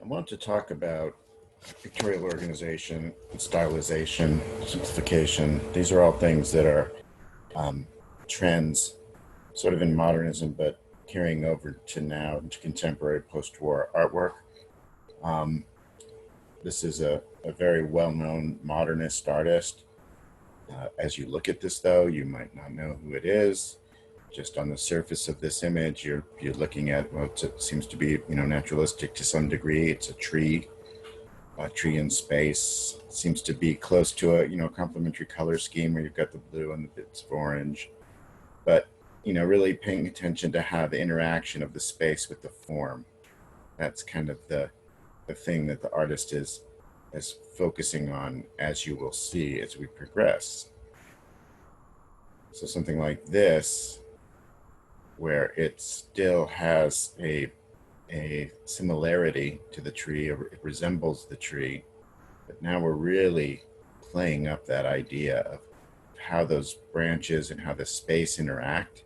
want to talk about pictorial organization, stylization, simplification. These are all things that are trends sort of in modernism, but carrying over to now into contemporary post-war artwork. Um, this is a very well-known modernist artist. As you look at this, though, you might not know who it is. Just on the surface of this image, you're looking at, well, it seems to be, naturalistic to some degree. It's a tree in space. It seems to be close to a, complementary color scheme where you've got the blue and the bits of orange. But, really paying attention to how the interaction of the space with the form. That's kind of the thing that the artist is focusing on, as you will see as we progress. So something like this, where it still has a similarity to the tree, it resembles the tree, but now we're really playing up that idea of how those branches and how the space interact,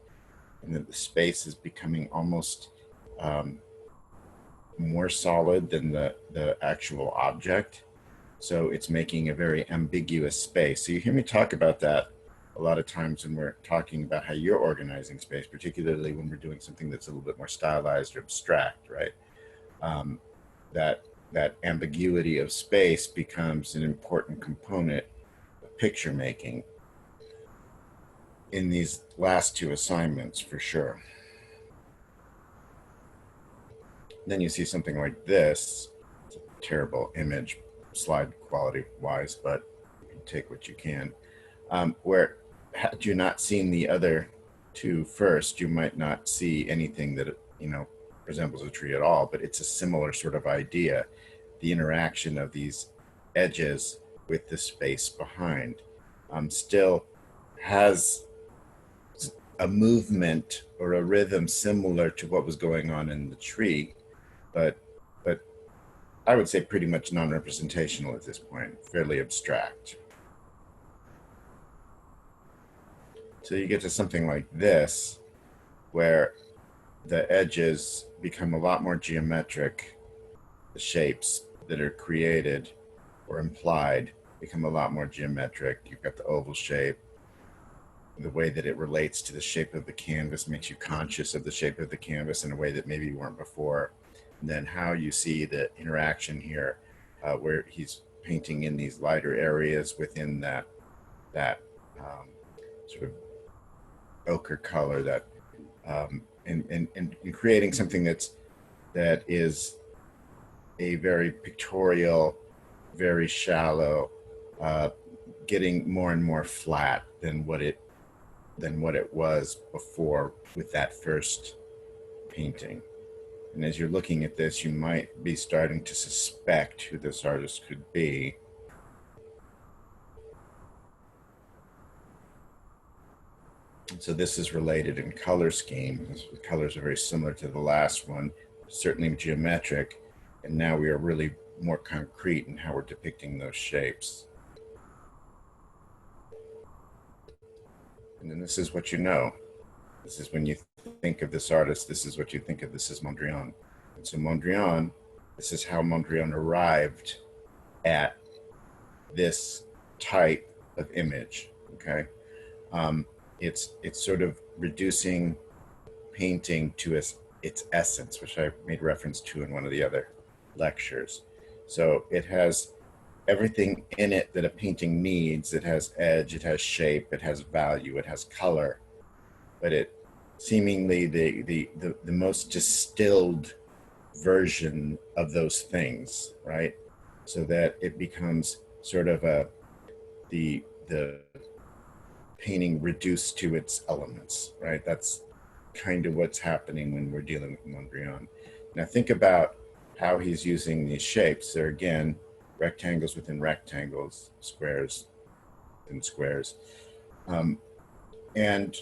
and that the space is becoming almost more solid than the actual object. So it's making a very ambiguous space. So you hear me talk about that a lot of times when we're talking about how you're organizing space, particularly when we're doing something that's a little bit more stylized or abstract, right? That ambiguity of space becomes an important component of picture making in these last two assignments, for sure. Then you see something like this. It's a terrible image, slide quality wise, but you can take what you can. Where had you not seen the other two first, you might not see anything that, resembles a tree at all, but it's a similar sort of idea. The interaction of these edges with the space behind still has a movement or a rhythm similar to what was going on in the tree, but I would say pretty much non-representational at this point, fairly abstract. So you get to something like this, where the edges become a lot more geometric. The shapes that are created or implied become a lot more geometric. You've got the oval shape. The way that it relates to the shape of the canvas makes you conscious of the shape of the canvas in a way that maybe you weren't before. And then how you see the interaction here, where he's painting in these lighter areas within that sort of ochre color, that and creating something that is a very pictorial, very shallow, getting more and more flat than what it was before with that first painting. And as you're looking at this, you might be starting to suspect who this artist could be. So this is related in color scheme. The colors are very similar to the last one, certainly geometric, and now we are really more concrete in how we're depicting those shapes. And then this is what you know. This is when you think of this artist, this is what you think of this as Mondrian. And so Mondrian, this is how Mondrian arrived at this type of image, okay? It's sort of reducing painting to its essence, which I made reference to in one of the other lectures. So it has everything in it that a painting needs. It has edge, it has shape, it has value, it has color, but it seemingly the most distilled version of those things, right? So that it becomes sort of the painting reduced to its elements, right? That's kind of what's happening when we're dealing with Mondrian. Now think about how he's using these shapes. They're, again, rectangles within rectangles, squares within squares. And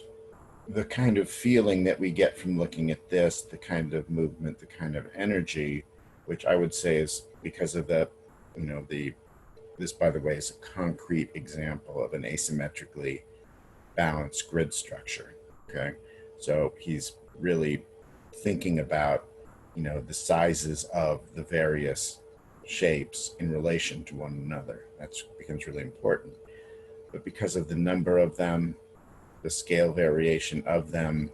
the kind of feeling that we get from looking at this, the kind of movement, the kind of energy, which I would say is because of the, this, by the way, is a concrete example of an asymmetrically balanced grid structure, okay? So he's really thinking about, the sizes of the various shapes in relation to one another. That becomes really important. But because of the number of them, the scale variation of them,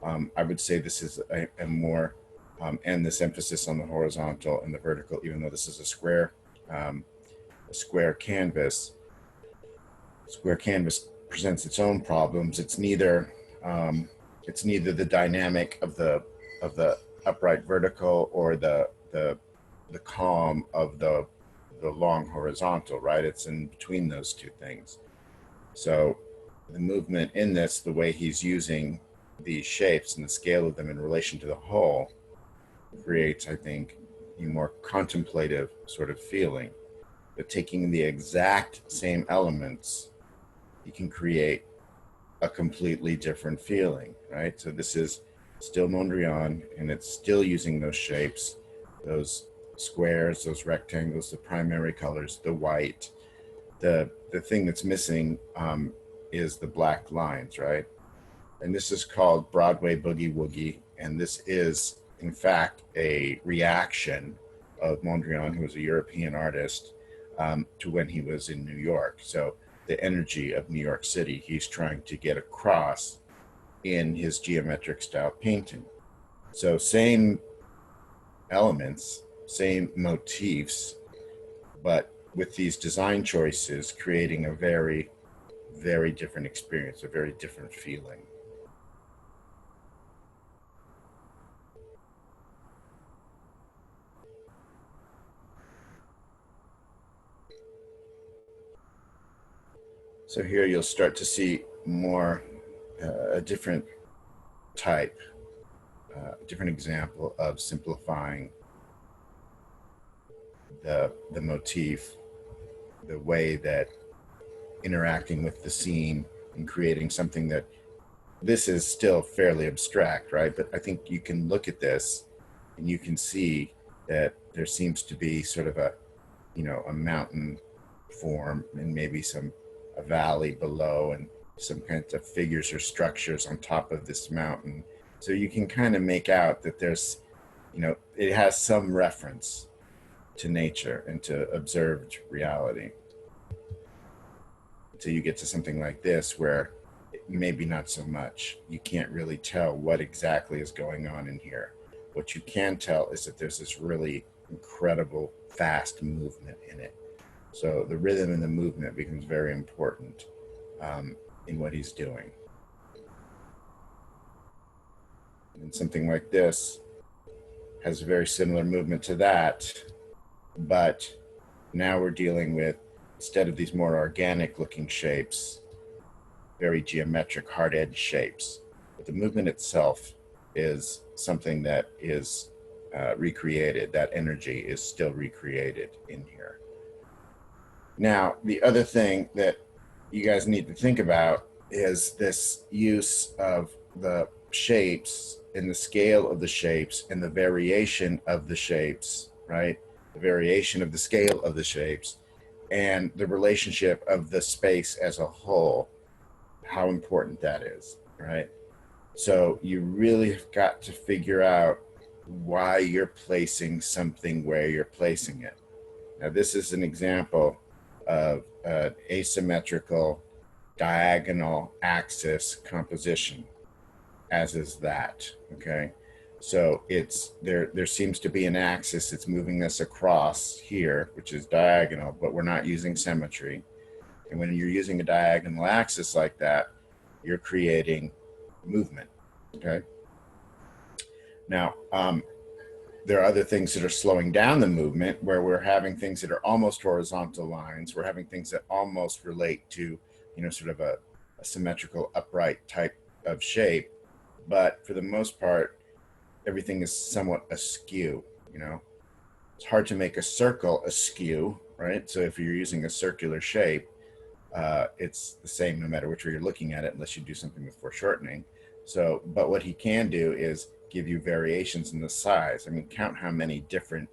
I would say this is a more, and this emphasis on the horizontal and the vertical, even though this is a square canvas. Square canvas presents its own problems. It's neither the dynamic of the upright vertical or the calm of the long horizontal, right? It's in between those two things. So the movement in this, the way he's using these shapes and the scale of them in relation to the whole, creates, I think, a more contemplative sort of feeling. But taking the exact same elements, you can create a completely different feeling, right? So this is still Mondrian, and it's still using those shapes, those squares, those rectangles, the primary colors, the white. The thing that's missing is the black lines, right? And this is called Broadway Boogie Woogie, and this is, in fact, a reaction of Mondrian, who was a European artist, to when he was in New York. So the energy of New York City, he's trying to get across in his geometric style painting. So same elements, same motifs, but with these design choices, creating a very, very different experience, a very different feeling. So here you'll start to see more a different type, a different example of simplifying the motif, the way that interacting with the scene and creating something that, this is still fairly abstract, right? But I think you can look at this and you can see that there seems to be sort of a mountain form and maybe a valley below and some kinds of figures or structures on top of this mountain. So you can kind of make out that there's, it has some reference to nature and to observed reality. Until you get to something like this where maybe not so much. You can't really tell what exactly is going on in here. What you can tell is that there's this really incredible fast movement in it. So the rhythm and the movement becomes very important in what he's doing. And something like this has a very similar movement to that, but now we're dealing with, instead of these more organic looking shapes, very geometric hard edge shapes. But the movement itself is something that is recreated. That energy is still recreated in here. Now, the other thing that you guys need to think about is this use of the shapes and the scale of the shapes and the variation of the shapes, right? The variation of the scale of the shapes and the relationship of the space as a whole, how important that is, right? So you really have got to figure out why you're placing something where you're placing it. Now, this is an example of an asymmetrical diagonal axis composition, as is that, okay? So there seems to be an axis that's moving us across here, which is diagonal, but we're not using symmetry. And when you're using a diagonal axis like that, you're creating movement, okay? Now, there are other things that are slowing down the movement, where we're having things that are almost horizontal lines. We're having things that almost relate to, sort of a symmetrical upright type of shape. But for the most part, everything is somewhat askew, It's hard to make a circle askew, right? So if you're using a circular shape, it's the same no matter which way you're looking at it, unless you do something with foreshortening. So, but what he can do is give you variations in the size. I mean, count how many different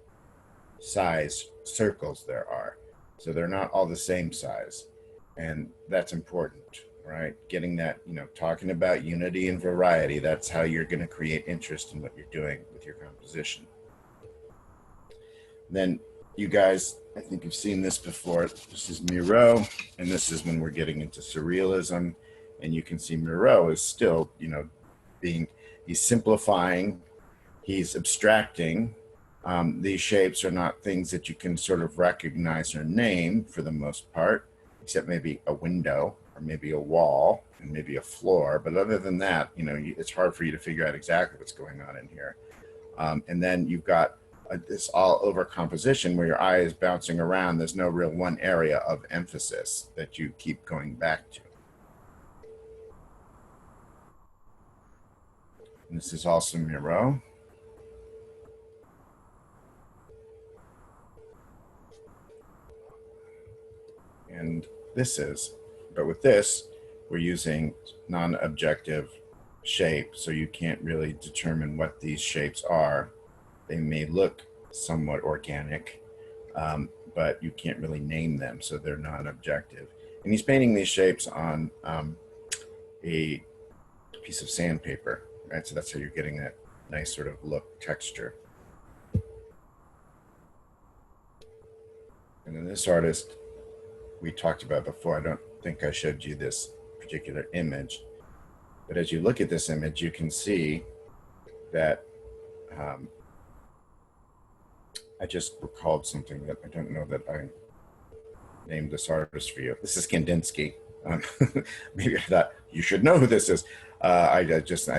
size circles there are. So they're not all the same size. And that's important, right? Getting that, talking about unity and variety, that's how you're going to create interest in what you're doing with your composition. Then you guys, I think you've seen this before. This is Miro, and this is when we're getting into surrealism. And you can see Miro is still, he's simplifying, he's abstracting. These shapes are not things that you can sort of recognize or name for the most part, except maybe a window or maybe a wall and maybe a floor. But other than that, it's hard for you to figure out exactly what's going on in here. And then you've got this all over composition where your eye is bouncing around. There's no real one area of emphasis that you keep going back to. And this is also Miro. And this is, but with this, we're using non-objective shape, so you can't really determine what these shapes are. They may look somewhat organic, but you can't really name them, so they're non-objective. And he's painting these shapes on a piece of sandpaper, right? So that's how you're getting that nice sort of look texture. And then this artist we talked about before, I don't think I showed you this particular image, but as you look at this image, you can see that I just recalled something that I don't know that I named this artist for you. This is Kandinsky. Maybe I thought you should know who this is. I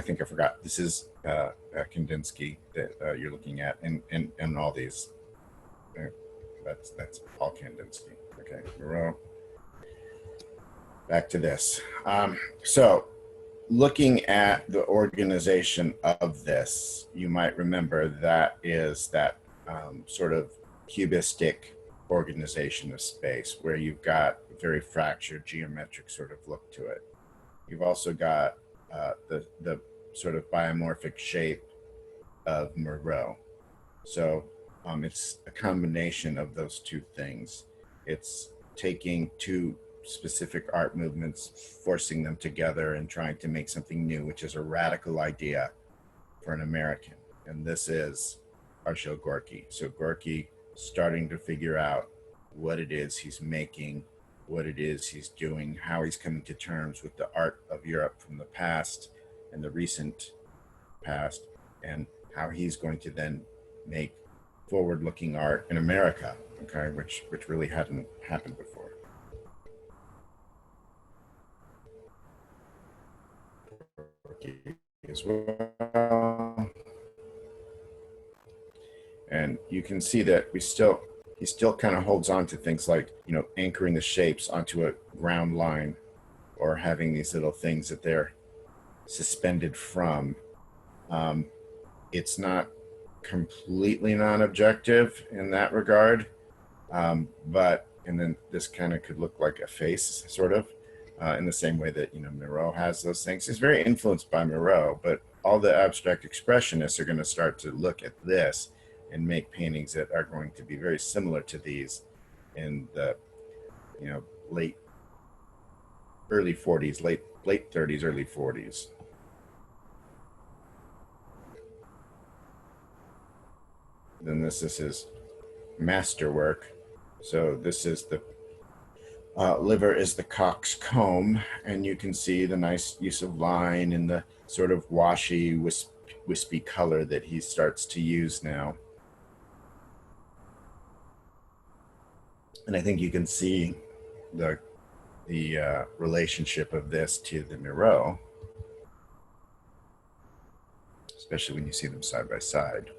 think I forgot. This is Kandinsky that you're looking at in all these. That's Paul Kandinsky. Okay, Miro. Back to this. So looking at the organization of this, you might remember that is that sort of cubistic organization of space where you've got a very fractured geometric sort of look to it. You've also got the sort of biomorphic shape of Miro. So it's a combination of those two things. It's taking two specific art movements, forcing them together and trying to make something new, which is a radical idea for an American. And this is Arshil Gorky. So Gorky starting to figure out what it is he's making, what it is he's doing, how he's coming to terms with the art of Europe from the past and the recent past, and how he's going to then make forward-looking art in America, okay, which really hadn't happened before. As well. And you can see that he still kind of holds on to things like, anchoring the shapes onto a ground line or having these little things that they're suspended from. It's not completely non-objective in that regard, but and then this kind of could look like a face, sort of, in the same way that Miro has those things. It's very influenced by Miro, but all the abstract expressionists are going to start to look at this and make paintings that are going to be very similar to these in the early 40s, late 30s, early 40s. Then this is his masterwork. So this is the liver is the cock's comb, and you can see the nice use of line and the sort of washy, wispy color that he starts to use now. And I think you can see the relationship of this to the Miro, especially when you see them side by side.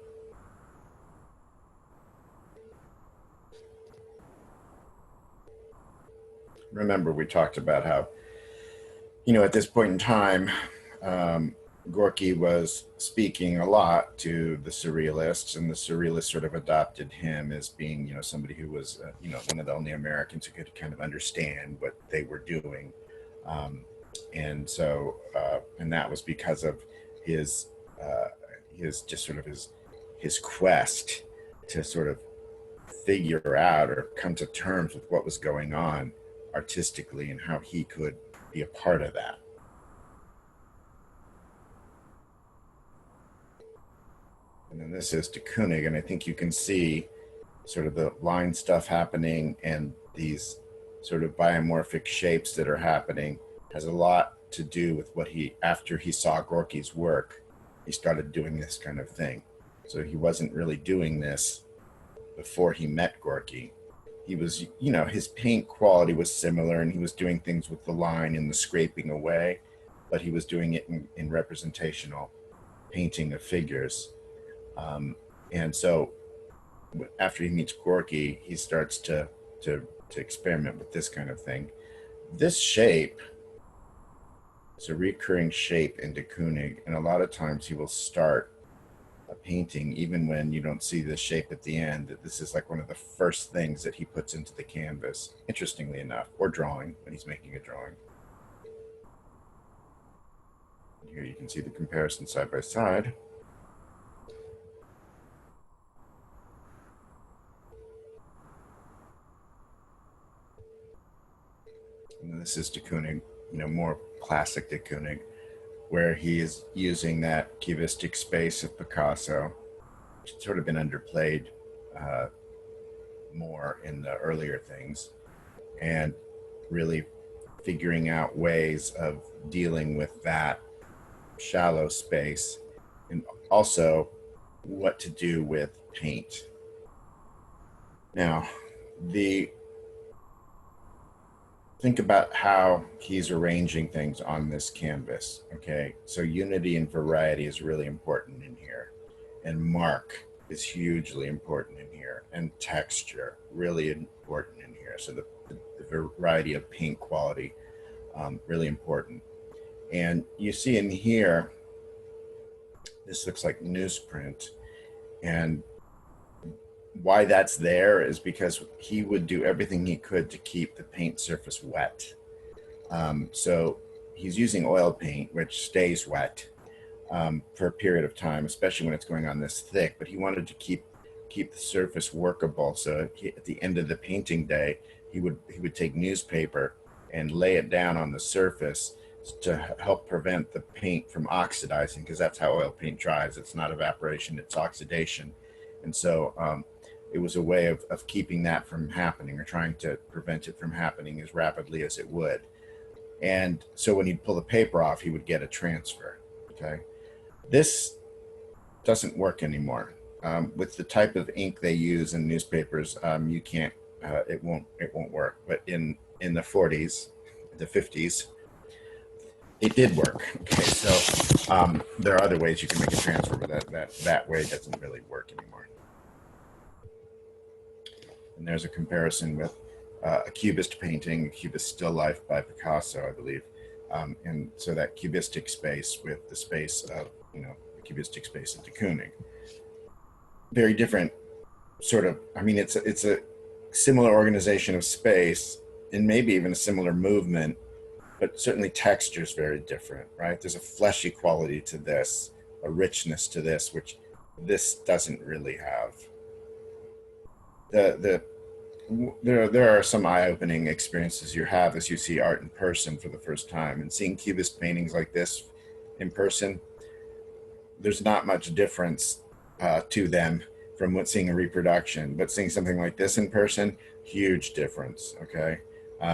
Remember, we talked about how, at this point in time, Gorky was speaking a lot to the surrealists, and the surrealists sort of adopted him as being, somebody who was, one of the only Americans who could kind of understand what they were doing. And so, and that was because of his quest to sort of figure out or come to terms with what was going on artistically and how he could be a part of that. And then this is de Kooning, and I think you can see sort of the line stuff happening and these sort of biomorphic shapes that are happening has a lot to do with what after he saw Gorky's work, he started doing this kind of thing. So he wasn't really doing this before he met Gorky. He was, his paint quality was similar and he was doing things with the line and the scraping away, but he was doing it in representational painting of figures. And so after he meets Gorky, he starts to experiment with this kind of thing. This shape is a recurring shape in de Kooning, and a lot of times he will start a painting even when you don't see the shape at the end. This is like one of the first things that he puts into the canvas, interestingly enough, or drawing when he's making a drawing. And here you can see the comparison side by side. And this is de Kooning, more classic de Kooning, where he is using that cubistic space of Picasso, which has sort of been underplayed more in the earlier things, and really figuring out ways of dealing with that shallow space, and also what to do with paint. Now, think about how he's arranging things on this canvas, okay? So unity and variety is really important in here. And mark is hugely important in here. And texture, really important in here. So the variety of paint quality, really important. And you see in here, this looks like newsprint. And why that's there is because he would do everything he could to keep the paint surface wet. So he's using oil paint, which stays wet for a period of time, especially when it's going on this thick, but he wanted to keep the surface workable. So at the end of the painting day, he would take newspaper and lay it down on the surface to help prevent the paint from oxidizing, because that's how oil paint dries. It's not evaporation, it's oxidation. And so it was a way of keeping that from happening, or trying to prevent it from happening as rapidly as it would. And so when he'd pull the paper off, he would get a transfer, okay? This doesn't work anymore. With the type of ink they use in newspapers, you can't, it won't work. But in the 40s, the 50s, it did work, okay? So there are other ways you can make a transfer, but that way doesn't really work anymore. And there's a comparison with a Cubist painting, a Cubist still life by Picasso, I believe. And so that cubistic space with the space of, the cubistic space of de Kooning. Very different sort of, it's a similar organization of space and maybe even a similar movement, but certainly texture is very different, right? There's a fleshy quality to this, a richness to this, which this doesn't really have. There are some eye-opening experiences you have as you see art in person for the first time, and seeing Cubist paintings like this in person, there's not much difference to them from seeing a reproduction, but seeing something like this in person, huge difference, okay?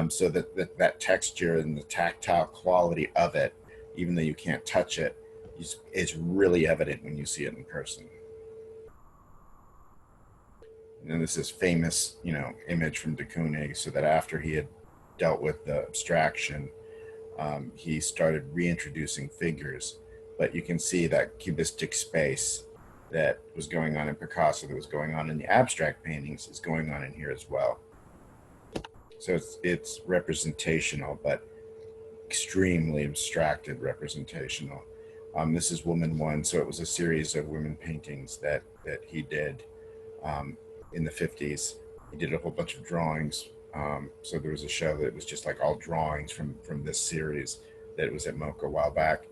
So that texture and the tactile quality of it, even though you can't touch it, is really evident when you see it in person. And this is famous, image from de Kooning, so that after he had dealt with the abstraction, he started reintroducing figures. But you can see that cubistic space that was going on in Picasso, that was going on in the abstract paintings, is going on in here as well. So it's representational, but extremely abstracted representational. This is Woman 1, so it was a series of women paintings that he did in the 50s. He did a whole bunch of drawings. So there was a show that was just like all drawings from this series that was at MoCA a while back.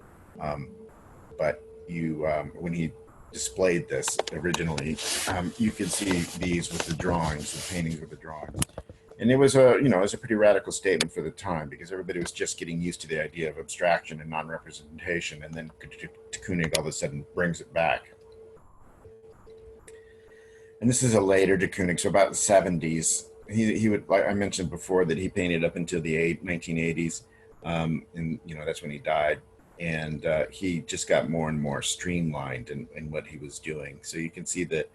But when he displayed this originally, you could see these with the drawings, the paintings with the drawings. And it was a pretty radical statement for the time because everybody was just getting used to the idea of abstraction and non-representation, and then de Kooning all of a sudden brings it back. And this is a later de Kooning, so about the 70s. He would, like I mentioned before, that he painted up until the 1980s, and that's when he died. And he just got more and more streamlined in what he was doing. So you can see that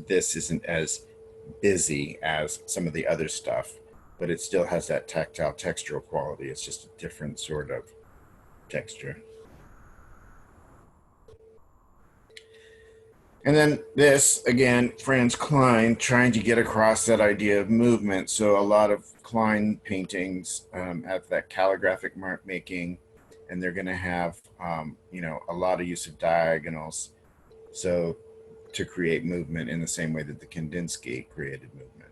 this isn't as busy as some of the other stuff, but it still has that tactile textural quality. It's just a different sort of texture. And then this, again, Franz Kline trying to get across that idea of movement. So a lot of Kline paintings have that calligraphic mark making, and they're going to have, a lot of use of diagonals. So to create movement in the same way that the Kandinsky created movement.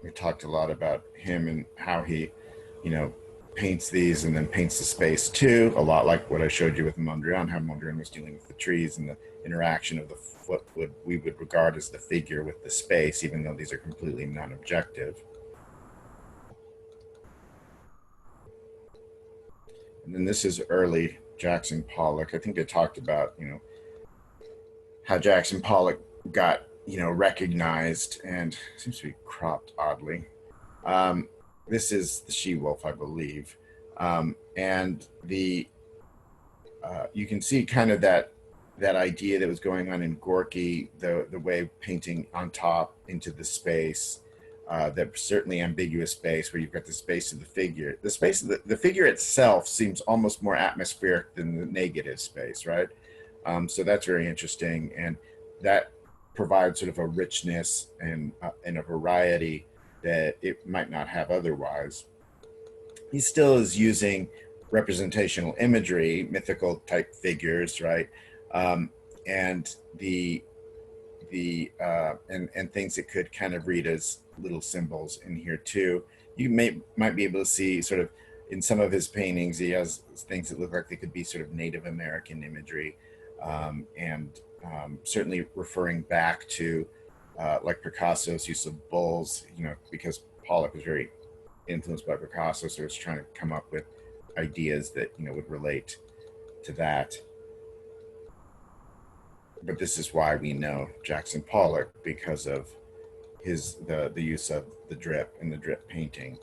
We talked a lot about him and how he, paints these and then paints the space too, a lot like what I showed you with Mondrian, how Mondrian was dealing with the trees and the interaction of what we would regard as the figure with the space, even though these are completely non-objective. And then this is early Jackson Pollock. I think I talked about, how Jackson Pollock got, recognized, and seems to be cropped oddly. This is the she-wolf, I believe. And the you can see kind of that idea that was going on in Gorky, the way painting on top into the space, that certainly ambiguous space where you've got the space of the figure. The space of the figure itself seems almost more atmospheric than the negative space, right? So that's very interesting, and that provides sort of a richness and a variety that it might not have otherwise. He still is using representational imagery, mythical type figures, right? And and things that could kind of read as little symbols in here too. You might be able to see sort of in some of his paintings, he has things that look like they could be sort of Native American imagery, and certainly referring back to like Picasso's use of bulls, because Pollock was very influenced by Picasso, so it's trying to come up with ideas that would relate to that. But this is why we know Jackson Pollock, because of the use of the drip and the drip painting,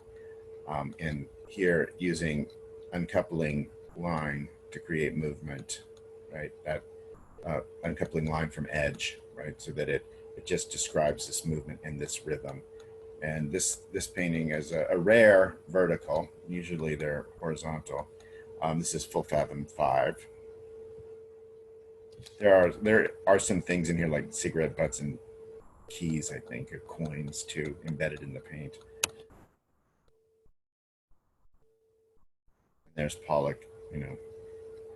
and here using uncoupling line to create movement, right? That uncoupling line from edge, right? So that it just describes this movement and this rhythm. And this painting is a rare vertical. Usually they're horizontal. This is full fathom 5. There are some things in here like cigarette butts and keys, I think, or coins too, embedded in the paint. And there's Pollock,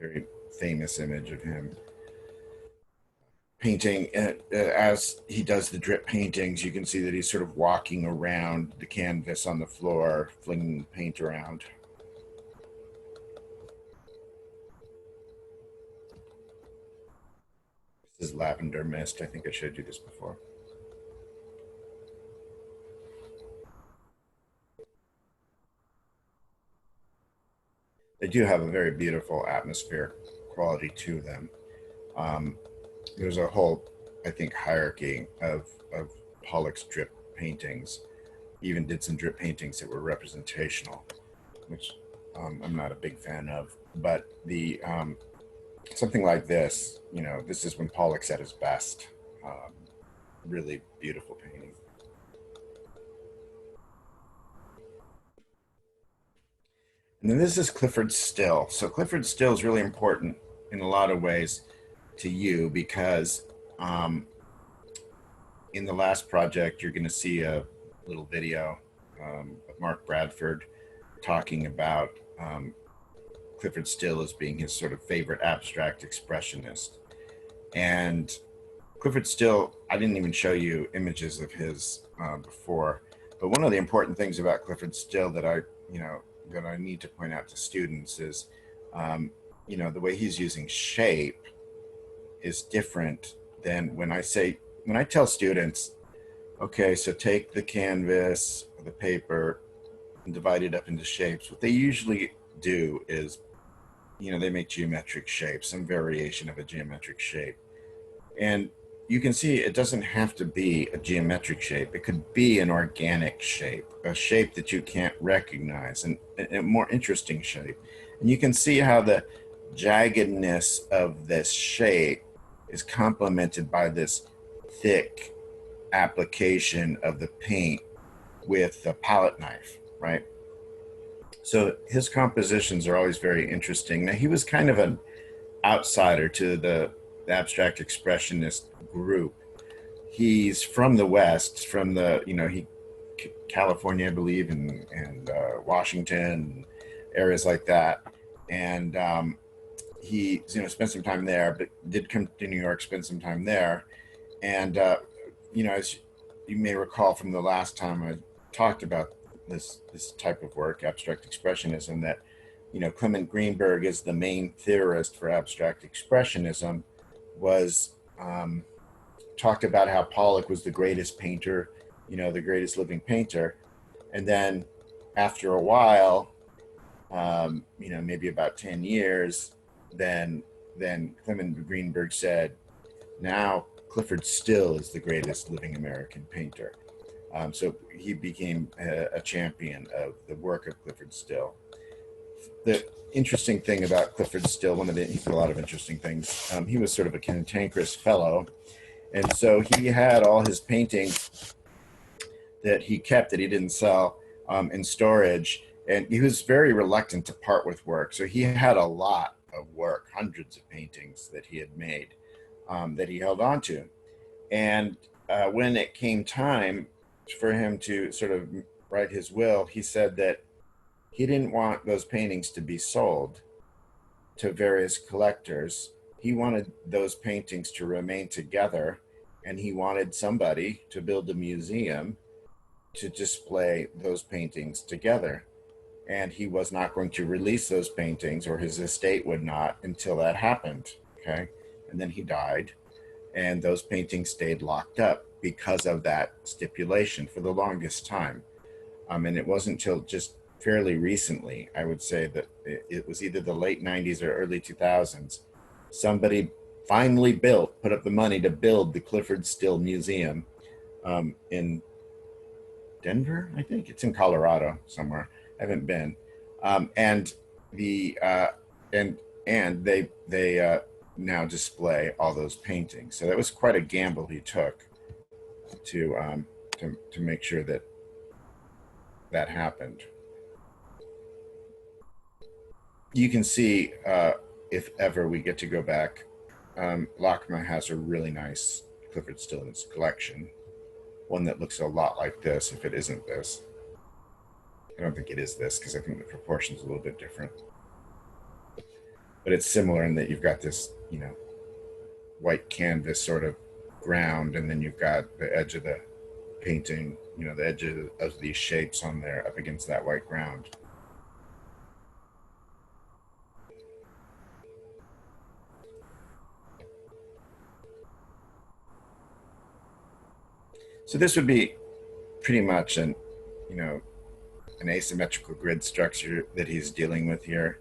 very famous image of him painting. As he does the drip paintings, you can see that he's sort of walking around the canvas on the floor, flinging paint around. This is Lavender Mist. I think I showed you this before. They do have a very beautiful atmospheric quality to them. There's a whole, I think, hierarchy of Pollock's drip paintings. He even did some drip paintings that were representational, which I'm not a big fan of. But the something like this, this is when Pollock's at his best. Really beautiful painting. And then this is Clyfford Still. So Clyfford Still is really important in a lot of ways to you because in the last project, you're going to see a little video of Mark Bradford talking about Clyfford Still as being his sort of favorite abstract expressionist. And Clyfford Still, I didn't even show you images of his before, but one of the important things about Clyfford Still that I need to point out to students is, the way he's using shape is different than when I say when I tell students, okay, so take the canvas, the paper, and divide it up into shapes, what they usually do is, they make geometric shapes, some variation of a geometric shape. And you can see it doesn't have to be a geometric shape. It could be an organic shape, a shape that you can't recognize, and a more interesting shape. And you can see how the jaggedness of this shape is complemented by this thick application of the paint with a palette knife, right? So his compositions are always very interesting. Now, he was kind of an outsider to the abstract expressionist group. He's from the West, from the, California, I believe, and Washington, areas like that. And he, spent some time there, but did come to New York, spend some time there. And, as you may recall from the last time I talked about this type of work, abstract expressionism, that, Clement Greenberg is the main theorist for abstract expressionism, was talked about how Pollock was the greatest painter, the greatest living painter. And then after a while, maybe about 10 years, then Clement Greenberg said, now Clifford Still is the greatest living American painter. So he became a champion of the work of Clifford Still. The interesting thing about Clifford Still, he did a lot of interesting things. He was sort of a cantankerous fellow. And so he had all his paintings that he kept that he didn't sell in storage. And he was very reluctant to part with work. So he had a lot of work, hundreds of paintings that he had made that he held on to. And when it came time for him to sort of write his will, he said that he didn't want those paintings to be sold to various collectors. He wanted those paintings to remain together, and he wanted somebody to build a museum to display those paintings together. And he was not going to release those paintings, or his estate would not, until that happened. Okay. And then he died, and those paintings stayed locked up because of that stipulation for the longest time. And it wasn't until just fairly recently, I would say that it was either the late 90s or early 2000s, somebody finally put up the money to build the Clifford Still Museum in Denver, I think. It's in Colorado somewhere. I haven't been. And they now display all those paintings. So that was quite a gamble he took to make sure that happened. You can see, if ever we get to go back, Lockma has a really nice Clifford Still in its collection. One that looks a lot like this, if it isn't this. I don't think it is this, because I think the proportion's a little bit different. But it's similar in that you've got this, white canvas sort of ground, and then you've got the edge of the painting, the edge of these shapes on there up against that white ground. So this would be pretty much an asymmetrical grid structure that he's dealing with here.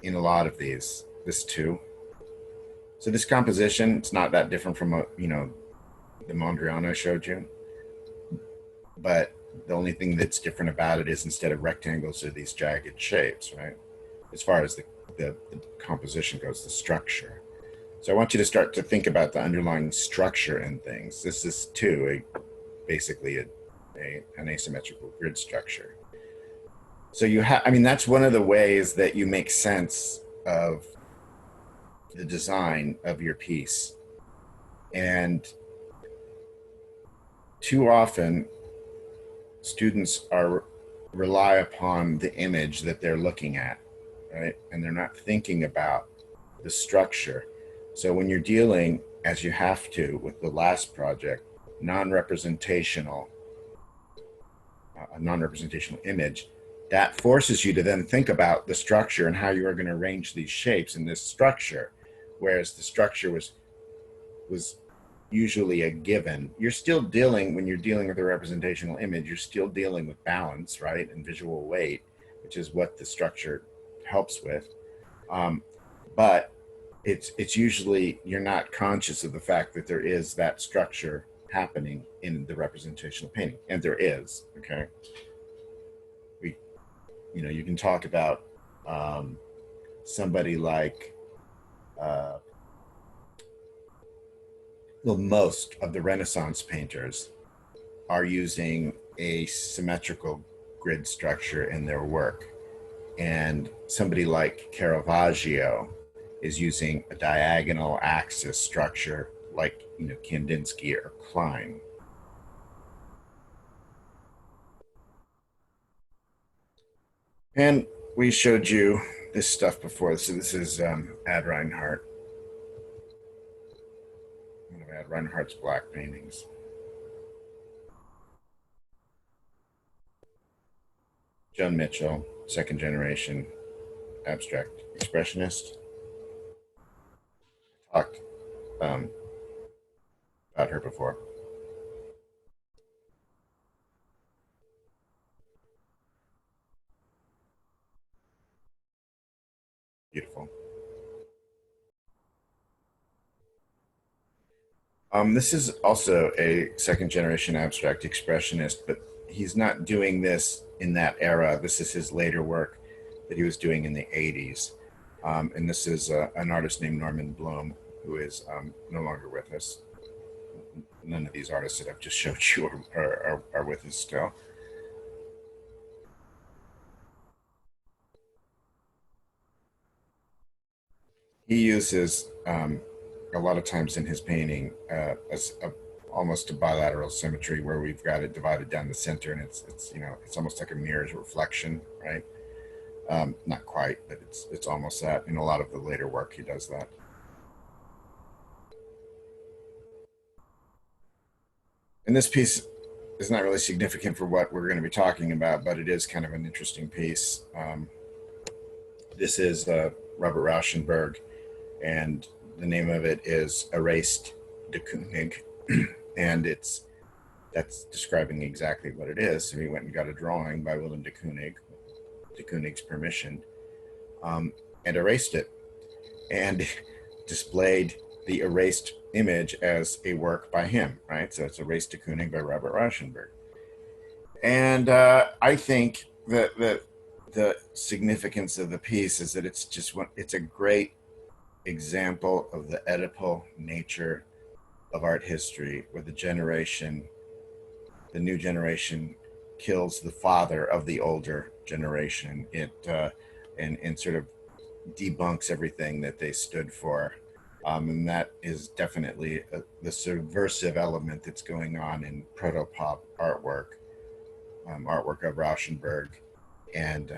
In a lot of these, this too. So this composition, it's not that different from the Mondrian I showed you, but the only thing that's different about it is instead of rectangles are these jagged shapes, right? As far as the composition goes, the structure. So I want you to start to think about the underlying structure in things. This is too basically an asymmetrical grid structure. So that's one of the ways that you make sense of the design of your piece. And too often, students rely upon the image that they're looking at, right? And they're not thinking about the structure. So when you're dealing, as you have to with the last project, a non-representational image, that forces you to then think about the structure and how you are going to arrange these shapes in this structure, whereas the structure was usually a given. You're still dealing, when you're dealing with a representational image, you're still dealing with balance, right, and visual weight, which is what the structure helps with. But it's usually, you're not conscious of the fact that there is that structure happening in the representational painting, and there is. Okay, we, you can talk about somebody like well, most of the Renaissance painters are using a symmetrical grid structure in their work, and somebody like Caravaggio is using a diagonal axis structure like Kandinsky or Klein. And we showed you this stuff before. So this is Ad Reinhardt, one of Ad Reinhardt's black paintings. Joan Mitchell, second generation abstract expressionist. Talked about her before. Beautiful. This is also a second generation abstract expressionist, but he's not doing this in that era. This is his later work that he was doing in the 80s. And this is an artist named Norman Bloom, who is no longer with us. None of these artists that I've just showed you are with us still. He uses a lot of times in his painting almost a bilateral symmetry, where we've got it divided down the center, and it's almost like a mirror's reflection, right? Not quite, but it's almost that. In a lot of the later work, he does that. And this piece is not really significant for what we're going to be talking about, but it is kind of an interesting piece. This is Robert Rauschenberg, and the name of it is Erased de Kooning, and that's describing exactly what it is. So he went and got a drawing by Willem de Kooning's permission, and erased it, and displayed the erased image as a work by him, right? So it's Erased de Kooning by Robert Rauschenberg. And I think that the significance of the piece is that it's a great example of the Oedipal nature of art history, where the new generation kills the father of the older generation. And sort of debunks everything that they stood for. And that is definitely the subversive element that's going on in proto-pop artwork of Rauschenberg and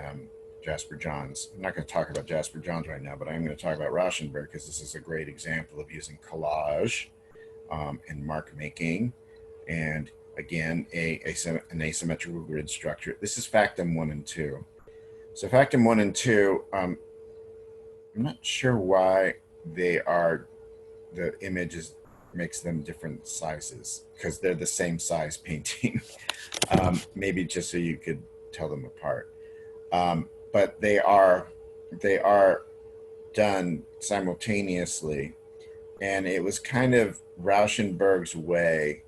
Jasper Johns. I'm not going to talk about Jasper Johns right now, but I'm going to talk about Rauschenberg because this is a great example of using collage and mark making, and again, an asymmetrical grid structure. This is Factum 1 and 2. So Factum 1 and 2, I'm not sure why the images makes them different sizes, because they're the same size painting. Maybe just so you could tell them apart. But they are done simultaneously, and it was kind of Rauschenberg's way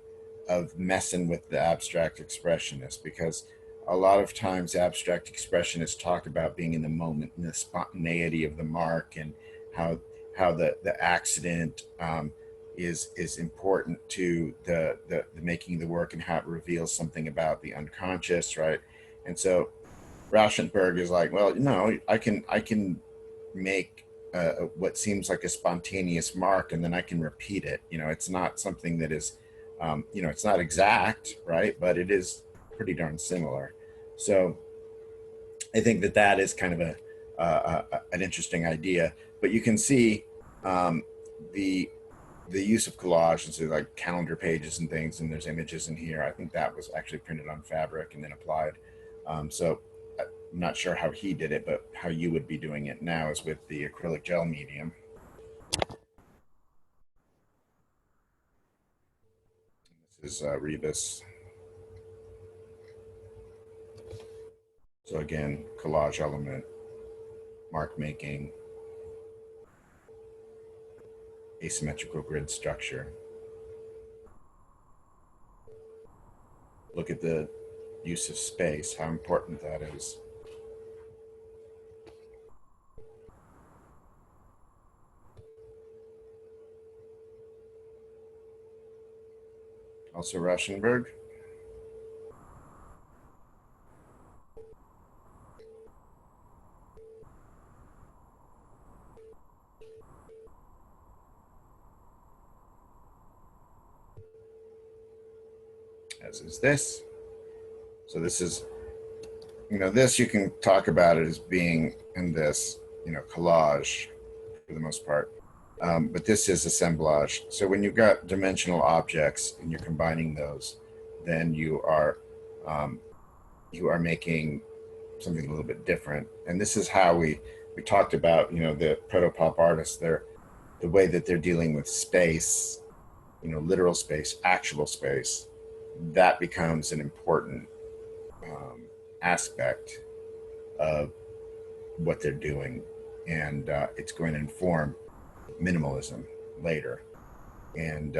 of messing with the abstract expressionist, because a lot of times abstract expressionists talk about being in the moment and the spontaneity of the mark, and how the accident is important to the making the work, and how it reveals something about the unconscious, right? And so Rauschenberg is like, well, no, I can make what seems like a spontaneous mark, and then I can repeat it. It's not something that is, it's not exact, right? But it is pretty darn similar. So I think that is kind of an interesting idea. But you can see the use of collage, and so like calendar pages and things, and there's images in here. I think that was actually printed on fabric and then applied. So I'm not sure how he did it, but how you would be doing it now is with the acrylic gel medium. is Rebus. So again, collage element, mark making, asymmetrical grid structure. Look at the use of space, how important that is. Also Rauschenberg. As is this. So this is, this you can talk about it as being in this, collage for the most part. But this is assemblage. So when you've got dimensional objects and you're combining those, then you are making something a little bit different. And this is how we talked about, the proto-pop artists, the way that they're dealing with space, literal space, actual space, that becomes an important aspect of what they're doing. And it's going to inform minimalism later. And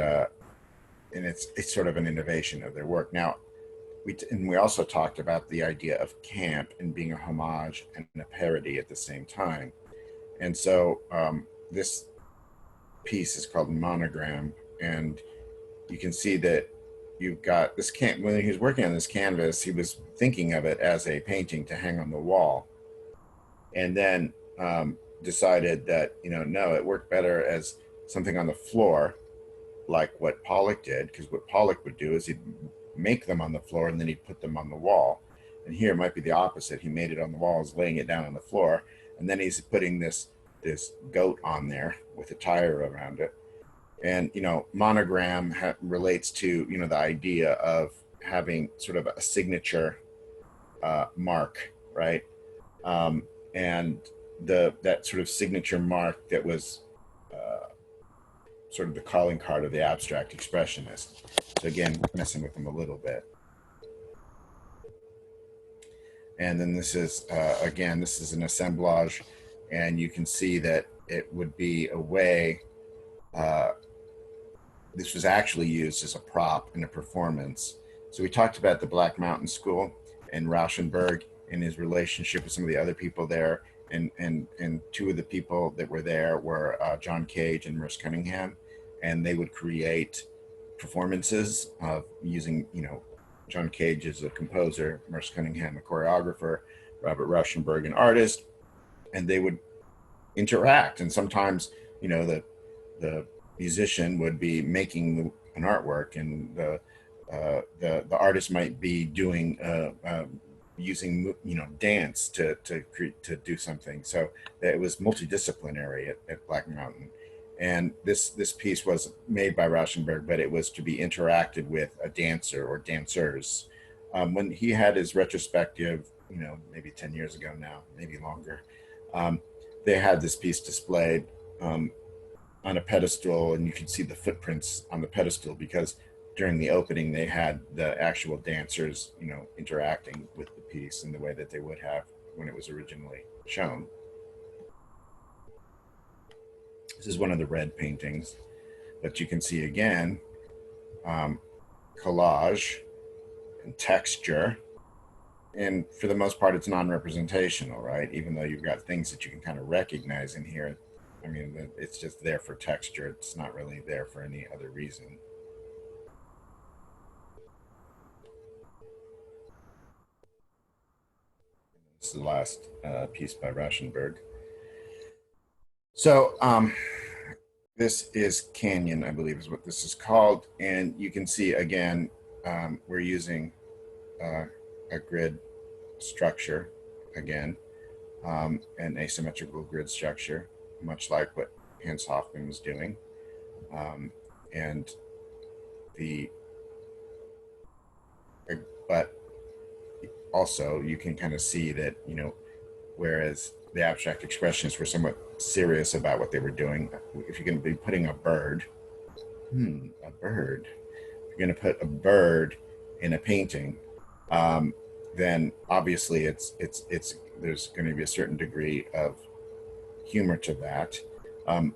it's sort of an innovation of their work. Now, we also talked about the idea of camp and being a homage and a parody at the same time. And so this piece is called Monogram, and you can see that you've got this when he was working on this canvas, he was thinking of it as a painting to hang on the wall, and then decided that no, it worked better as something on the floor, like what Pollock did, because what Pollock would do is he'd make them on the floor and then he'd put them on the wall. And here it might be the opposite. He made it on the walls, laying it down on the floor, and then he's putting this goat on there with a tire around it. And monogram relates to the idea of having sort of a signature mark, right? And that sort of signature mark that was sort of the calling card of the abstract expressionist. So again, messing with them a little bit. And then this is again, this is an assemblage, and you can see that it would be a way. This was actually used as a prop in a performance. So we talked about the Black Mountain School and Rauschenberg and his relationship with some of the other people there. And two of the people that were there were John Cage and Merce Cunningham, and they would create performances of using, John Cage is a composer, Merce Cunningham a choreographer, Robert Rauschenberg an artist, and they would interact. And sometimes, the musician would be making an artwork, and the artist might be doing using dance to do something. So it was multidisciplinary at Black Mountain. And this piece was made by Rauschenberg, but it was to be interacted with a dancer or dancers. When he had his retrospective, maybe 10 years ago now, maybe longer, they had this piece displayed on a pedestal, and you could see the footprints on the pedestal because during the opening they had the actual dancers, interacting with the piece in the way that they would have when it was originally shown. This is one of the red paintings, but you can see again, collage and texture. And for the most part, it's non-representational, right? Even though you've got things that you can kind of recognize in here. I mean, it's just there for texture. It's not really there for any other reason. This is the last piece by Rauschenberg. So this is Canyon, I believe is what this is called. And you can see, again, we're using a grid structure, again, an asymmetrical grid structure, much like what Hans Hofmann was doing. But also you can kind of see that, whereas the abstract expressionists were somewhat serious about what they were doing, if you're going to be putting a bird, you're going to put a bird in a painting, then obviously there's going to be a certain degree of humor to that.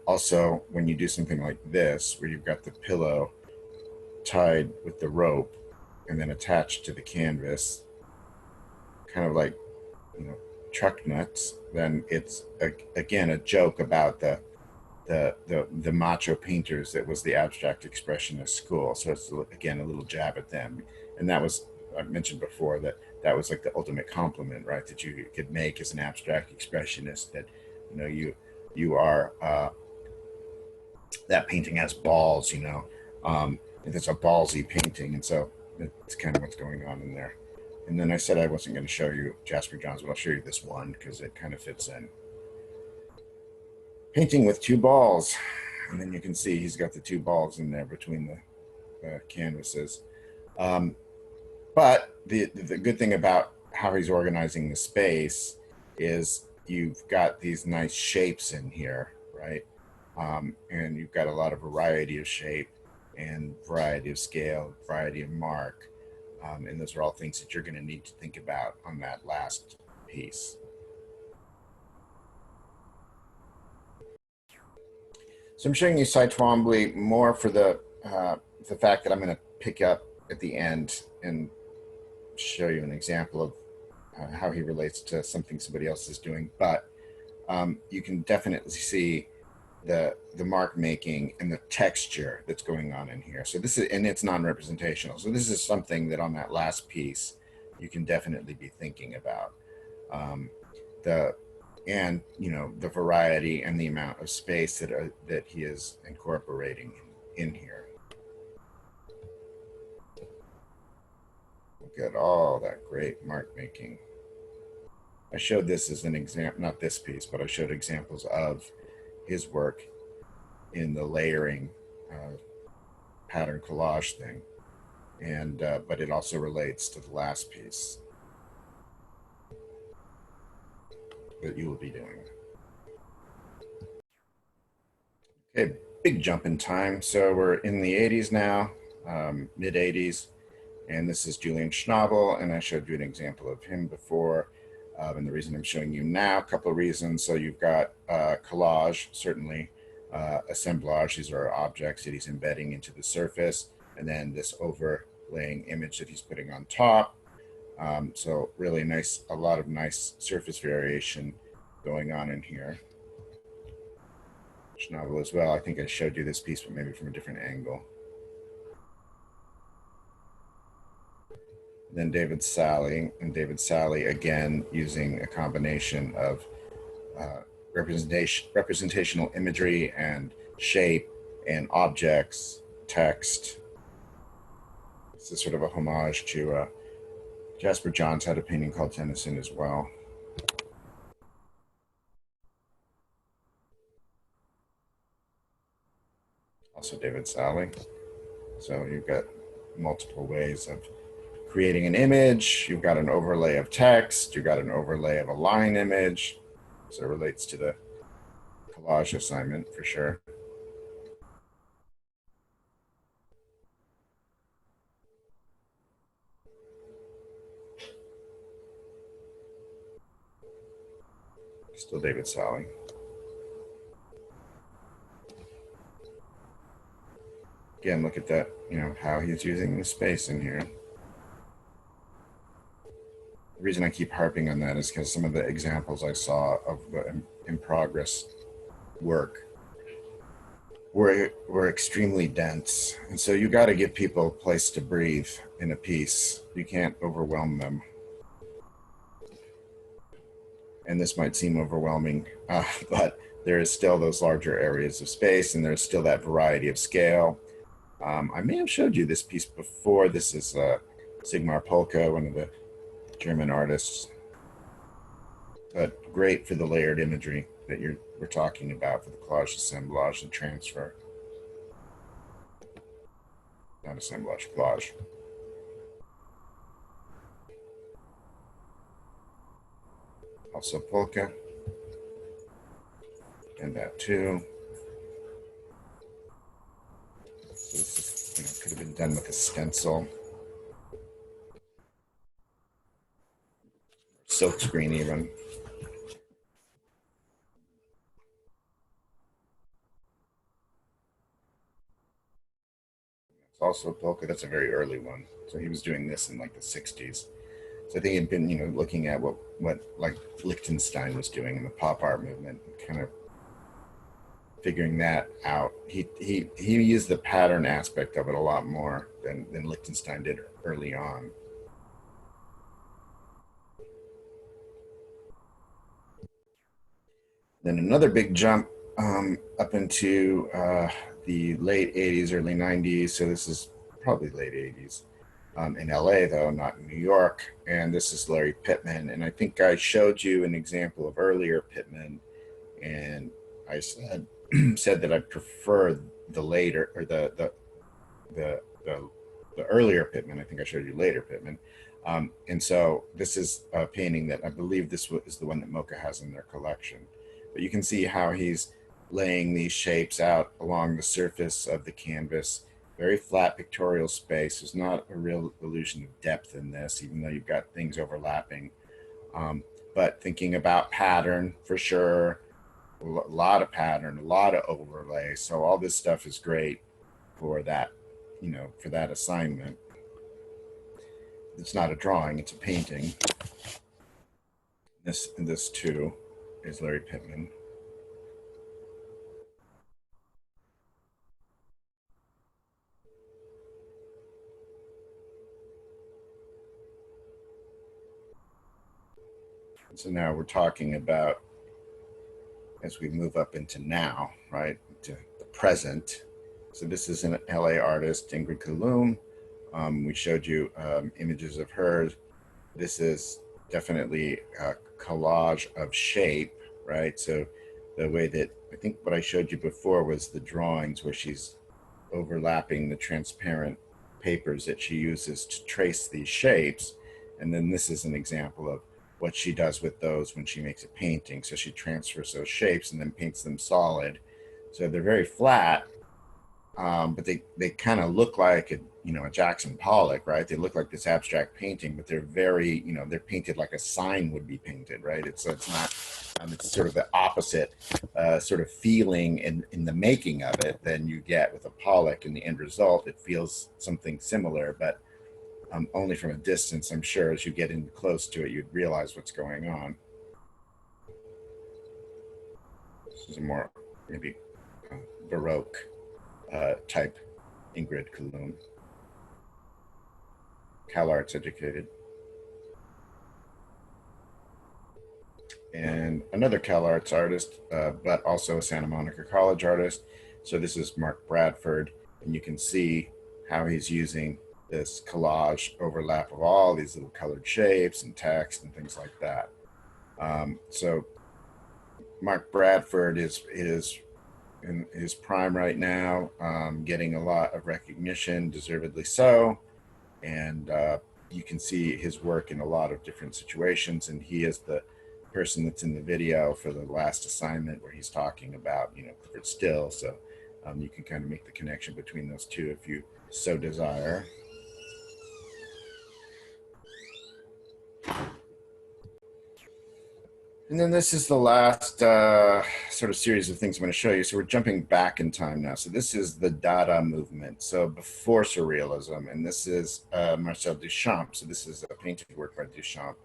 Also, when you do something like this, where you've got the pillow tied with the rope and then attached to the canvas, kind of like, you know, truck nuts, then it's again a joke about the macho painters that was the abstract expressionist school. So it's again a little jab at them, and that was, I mentioned before that that was like the ultimate compliment, right? That you could make as an abstract expressionist, that you know you are that painting has balls, you know. It's a ballsy painting, and so it's kind of what's going on in there. And then I said I wasn't going to show you Jasper Johns, but I'll show you this one because it kind of fits in. Painting with two balls, and then you can see he's got the two balls in there between the canvases. But the good thing about how he's organizing the space is you've got these nice shapes in here, right? And you've got a lot of variety of shape and variety of scale, variety of mark. And those are all things that you're going to need to think about on that last piece. So I'm showing you Cy Twombly more for the fact that I'm going to pick up at the end and show you an example of how he relates to something somebody else is doing. But you can definitely see the mark making and the texture that's going on in here. So this is, and it's non-representational. So this is something that on that last piece you can definitely be thinking about. And you know, the variety and the amount of space that he is incorporating in here. Look at all that great mark making. I showed this as an example, not this piece, but I showed examples of his work in the layering pattern collage thing, and but it also relates to the last piece that you will be doing. Okay, big jump in time. So we're in the 80s now, mid 80s, and this is Julian Schnabel, and I showed you an example of him before. And the reason I'm showing you now, a couple of reasons. So you've got collage, certainly, assemblage, these are objects that he's embedding into the surface, and then this overlaying image that he's putting on top. So really nice, a lot of nice surface variation going on in here. Schnabel as well. I think I showed you this piece, but maybe from a different angle. Then David Sally, and David Sally again using a combination of representational imagery and shape and objects, text. This is sort of a homage to Jasper Johns had a painting called Tennyson as well. Also David Sally. So you've got multiple ways of creating an image. You've got an overlay of text. You've got an overlay of a line image. So it relates to the collage assignment for sure. Still David Sally. Again, look at that, you know, how he's using the space in here. The reason I keep harping on that is because some of the examples I saw of the in progress work were extremely dense. And so you got to give people a place to breathe in a piece. You can't overwhelm them. And this might seem overwhelming, but there is still those larger areas of space, and there's still that variety of scale. I may have showed you this piece before. This is Sigmar Polke, one of the German artists, but great for the layered imagery that we're talking about, for the collage, assemblage, and transfer. Not assemblage, collage. Also Polke, and that too. So this is, you know, Could have been done with a stencil. Silk screen even. It's also polka. That's a very early one. So he was doing this in like the 60s. So I think he'd been, looking at what like Liechtenstein was doing in the pop art movement, kind of figuring that out. He used the pattern aspect of it a lot more than Liechtenstein did early on. Then another big jump up into the late 80s, early 90s. So this is probably late 80s. In LA, though, not in New York. And this is Larry Pittman. And I think I showed you an example of earlier Pittman. And I said that I prefer the later, or the earlier Pittman. I think I showed you later Pittman. And so this is a painting that I believe this is the one that Mocha has in their collection. But you can see how he's laying these shapes out along the surface of the canvas. Very flat pictorial space. There's not a real illusion of depth in this, even though you've got things overlapping. But thinking about pattern for sure, a lot of pattern, a lot of overlay. So all this stuff is great for that, for that assignment. It's not a drawing, it's a painting. This too is Larry Pittman. So now we're talking about, as we move up into now, right, to the present. So this is an LA artist, Ingrid Kalum. We showed you images of her. This is definitely a collage of shape, right? So the way that, I think what I showed you before was the drawings where she's overlapping the transparent papers that she uses to trace these shapes. And then this is an example of what she does with those when she makes a painting. So she transfers those shapes and then paints them solid. So they're very flat, but they kind of look like a Jackson Pollock, right? They look like this abstract painting, but they're very, they're painted like a sign would be painted, right? It's not, it's sort of the opposite sort of feeling in the making of it than you get with a Pollock. In the end result, it feels something similar, but only from a distance. I'm sure as you get in close to it, you'd realize what's going on. This is a more maybe Baroque type Ingrid Kalum. CalArts educated. And another CalArts artist, but also a Santa Monica College artist. So this is Mark Bradford, and you can see how he's using this collage overlap of all these little colored shapes and text and things like that. So Mark Bradford is in his prime right now, getting a lot of recognition, deservedly so. And you can see his work in a lot of different situations. And he is the person that's in the video for the last assignment where he's talking about, Clifford Still. So you can kind of make the connection between those two if you so desire. And then this is the last sort of series of things I'm going to show you. So we're jumping back in time now. So this is the Dada movement. So before Surrealism, and this is Marcel Duchamp. So this is a painted work by Duchamp.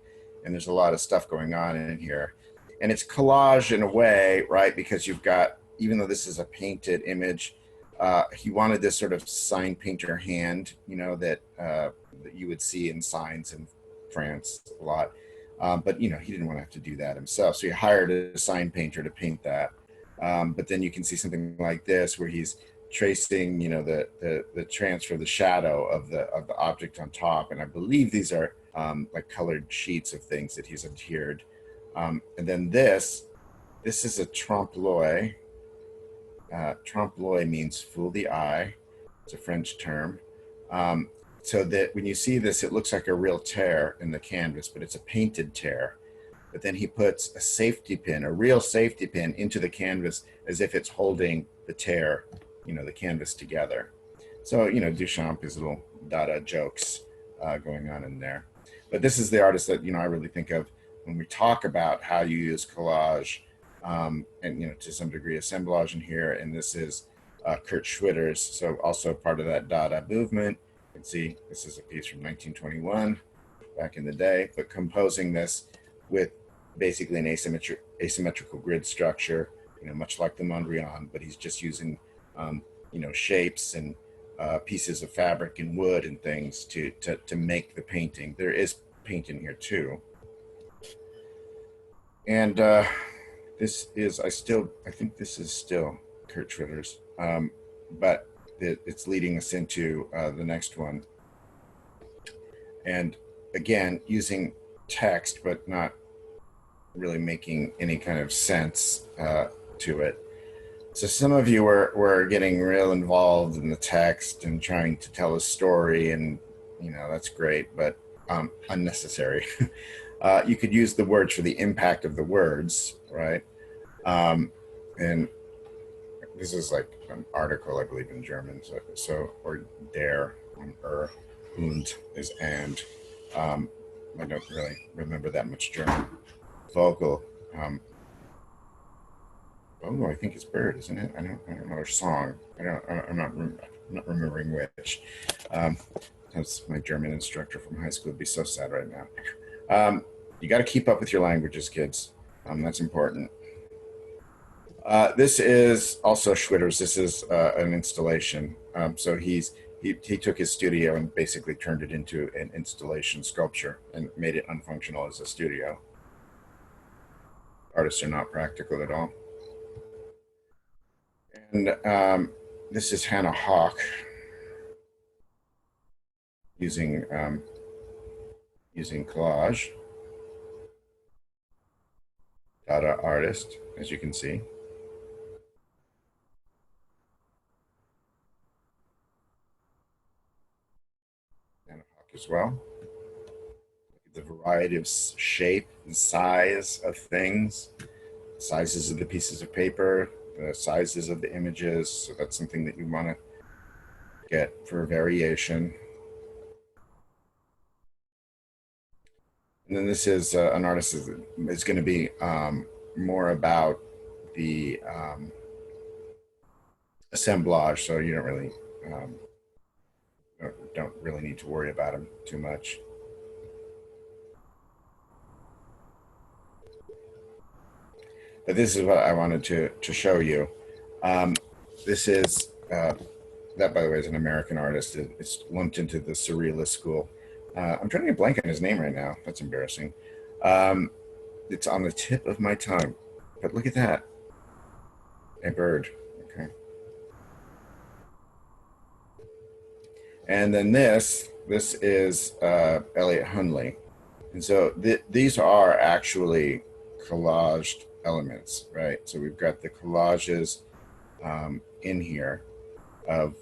And there's a lot of stuff going on in here. And it's collage in a way, right? Because you've got, even though this is a painted image, he wanted this sort of sign painter hand, that you would see in signs in France a lot. But he didn't want to have to do that himself, so he hired a sign painter to paint that. But then you can see something like this where he's tracing, the transfer, the shadow of the object on top. And I believe these are like colored sheets of things that he's adhered. And then this is a trompe-l'oeil. Trompe-l'oeil means fool the eye. It's a French term. So that when you see this, it looks like a real tear in the canvas, but it's a painted tear. But then he puts a safety pin, a real safety pin, into the canvas as if it's holding the tear, the canvas together. So, you know, Duchamp, his little Dada jokes going on in there. But this is the artist that, you know, I really think of when we talk about how you use collage and, you know, to some degree assemblage in here. And this is Kurt Schwitters. So also part of that Dada movement. You can see this is a piece from 1921 back in the day, but composing this with basically an asymmetrical grid structure, you know, much like the Mondrian, but he's just using, you know, shapes and pieces of fabric and wood and things to make the painting. There is paint in here too. And this is, I think this is still Kurt Schwitters, but it's leading us into the next one. And again, using text, but not really making any kind of sense to it. So some of you were getting real involved in the text and trying to tell a story, and you know, that's great, but unnecessary. You could use the words for the impact of the words, right? And this is like an article, I believe, in German. So or der, und is and. I don't really remember that much German. Vogel. I think it's bird, isn't it? I don't know, or song. I'm not remembering which. That's my German instructor from high school would be so sad right now. You got to keep up with your languages, kids. That's important. This is also Schwitters. This is an installation. So he took his studio and basically turned it into an installation sculpture and made it unfunctional as a studio. Artists are not practical at all. And this is Hannah Hawk using collage. Dada artist, as you can see. Hannah Hawk as well. The variety of shape and size of things, sizes of the pieces of paper, the sizes of the images. So that's something that you want to get for variation. And then this is an artist is going to be more about the assemblage. So you don't really need to worry about him too much. But this is what I wanted to show you. This is, that by the way is an American artist. It's lumped into the Surrealist school. I'm trying to get blank on his name right now. That's embarrassing. It's on the tip of my tongue, but look at that. A bird, okay. And then this is Elliot Hundley. And so these are actually collaged elements, right? So we've got the collages in here and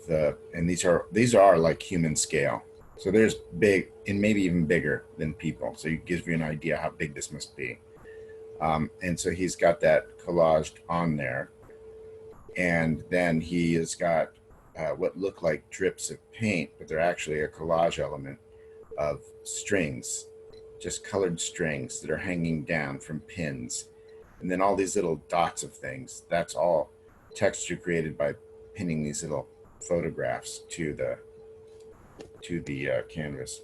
these are like human scale. So there's big and maybe even bigger than people. So it gives you an idea how big this must be. And so he's got that collaged on there. And then he has got what look like drips of paint, but they're actually a collage element of strings, just colored strings that are hanging down from pins. And then all these little dots of things, that's all texture created by pinning these little photographs to the canvas.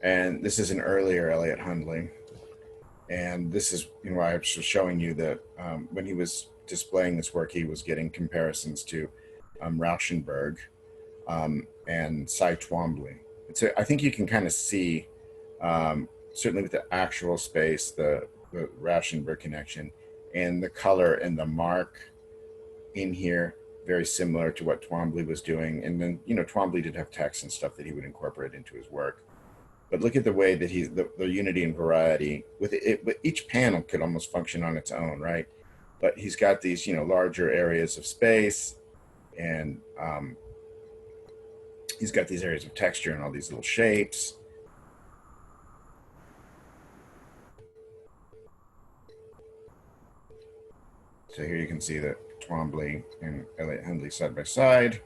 And this is an earlier Elliot Hundley. And this is, you know, I was showing you that when he was displaying this work, he was getting comparisons to Rauschenberg and Cy Twombly. So I think you can kind of see, certainly with the actual space, the Rauschenberg connection, and the color and the mark in here, very similar to what Twombly was doing. And then, you know, Twombly did have text and stuff that he would incorporate into his work. But look at the way that the unity and variety with it, but each panel could almost function on its own, right? But he's got these, you know, larger areas of space, and he's got these areas of texture and all these little shapes. So here you can see the Twombly and Elliott Hundley side by side.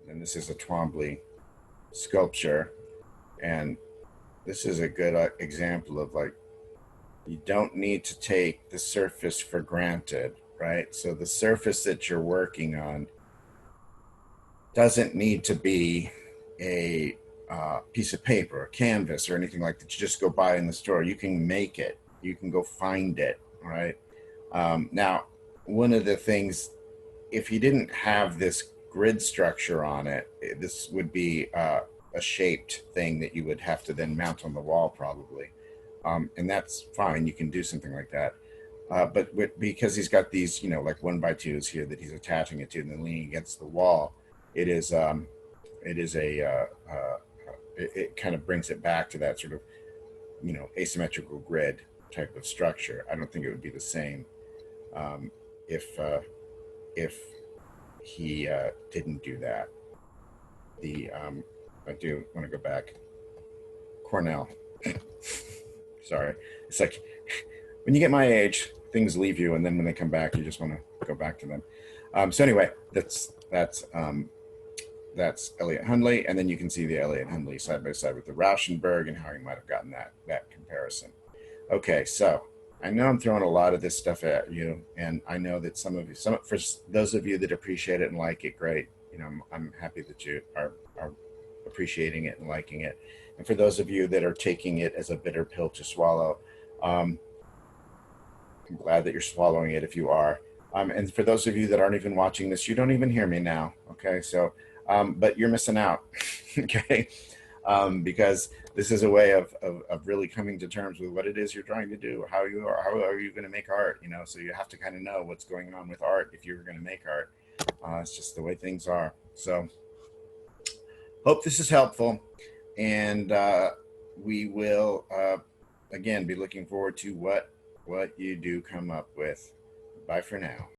And this is a Twombly sculpture. And this is a good example of, like, you don't need to take the surface for granted, right? So the surface that you're working on doesn't need to be a piece of paper, a canvas, or anything like that you just go buy in the store. You can make it. You can go find it, right? Now, one of the things, if you didn't have this grid structure on it, this would be a shaped thing that you would have to then mount on the wall probably. And that's fine. You can do something like that. But because he's got these, you know, like 1x2s here that he's attaching it to and then leaning against the wall, it kind of brings it back to that sort of, you know, asymmetrical grid type of structure. I don't think it would be the same if he didn't do that. I do want to go back. Cornell. Sorry. It's like when you get my age, things leave you, and then when they come back, you just want to go back to them. So anyway, that's Elliott Hundley, and then you can see the Elliott Hundley side by side with the Rauschenberg and how he might have gotten that comparison. Okay, so I know I'm throwing a lot of this stuff at you, and I know that for those of you that appreciate it and like it, great. You know, I'm happy that you are appreciating it and liking it. And for those of you that are taking it as a bitter pill to swallow, I'm glad that you're swallowing it if you are. And for those of you that aren't even watching this, you don't even hear me now. Okay, so but you're missing out. Okay, because this is a way of really coming to terms with what it is you're trying to do, how are you going to make art, you know. So you have to kind of know what's going on with art if you're going to make art. It's just the way things are. So hope this is helpful, and we will again be looking forward to what you do come up with. Bye for now.